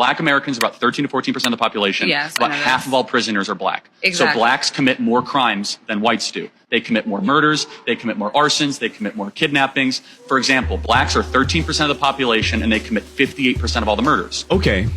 Black Americans are about 13 to 14% of the population. Yes, about half of all prisoners are black. Exactly. So blacks commit more crimes than whites do. They commit more murders, they commit more arsons, they commit more kidnappings. For example, blacks are 13% of the population and they commit 58% of all the murders. Okay.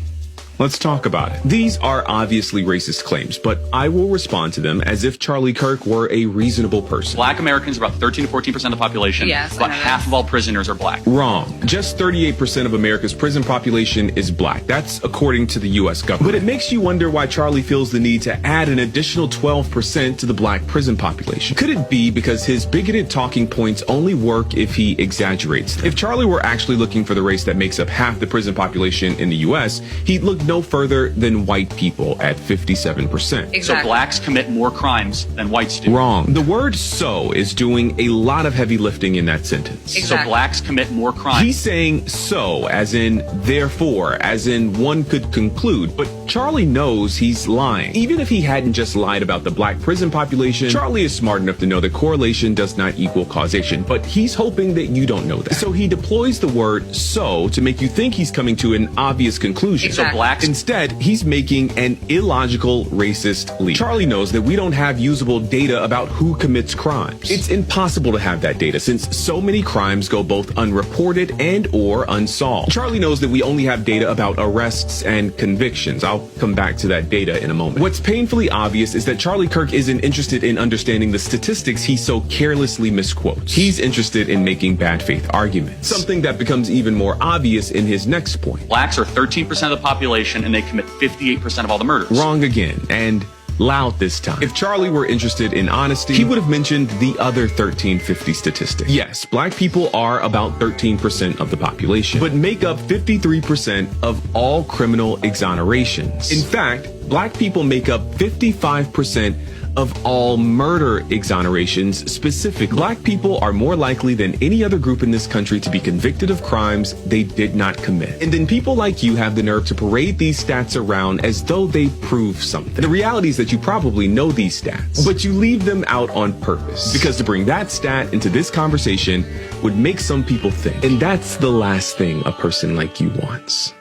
Let's talk about it. These are obviously racist claims, but I will respond to them as if Charlie Kirk were a reasonable person. Black Americans are about 13 to 14% of the population. Yes, about half of all prisoners are black. Wrong. Just 38% of America's prison population is black. That's according to the U.S. government. But it makes you wonder why Charlie feels the need to add an additional 12% to the black prison population. Could it be because his bigoted talking points only work if he exaggerates them? If Charlie were actually looking for the race that makes up half the prison population in the U.S., he'd look no further than white people at 57%. Exactly. So blacks commit more crimes than whites do. Wrong. The word "so" is doing a lot of heavy lifting in that sentence. So blacks commit more crimes. He's saying "so" as in therefore, as in one could conclude, but Charlie knows he's lying. Even if he hadn't just lied about the black prison population, Charlie is smart enough to know that correlation does not equal causation, but he's hoping that you don't know that. So he deploys the word "so" to make you think he's coming to an obvious conclusion. Exactly. So blacks Instead, he's making an illogical, racist leap. Charlie knows that we don't have usable data about who commits crimes. It's impossible to have that data since so many crimes go both unreported and or unsolved. Charlie knows that we only have data about arrests and convictions. I'll come back to that data in a moment. What's painfully obvious is that Charlie Kirk isn't interested in understanding the statistics he so carelessly misquotes. He's interested in making bad faith arguments. Something that becomes even more obvious in his next point. blacks are 13% of the population and they commit 58% of all the murders. Wrong again, and loud this time. If Charlie were interested in honesty, he would have mentioned the other 1350 statistic. Yes, black people are about 13% of the population, but make up 53% of all criminal exonerations. In fact, black people make up 55% of all murder exonerations specifically. Black people are more likely than any other group in this country to be convicted of crimes they did not commit. And then people like you have the nerve to parade these stats around as though they prove something. The reality is that you probably know these stats, but you leave them out on purpose. Because to bring that stat into this conversation would make some people think. And that's the last thing a person like you wants.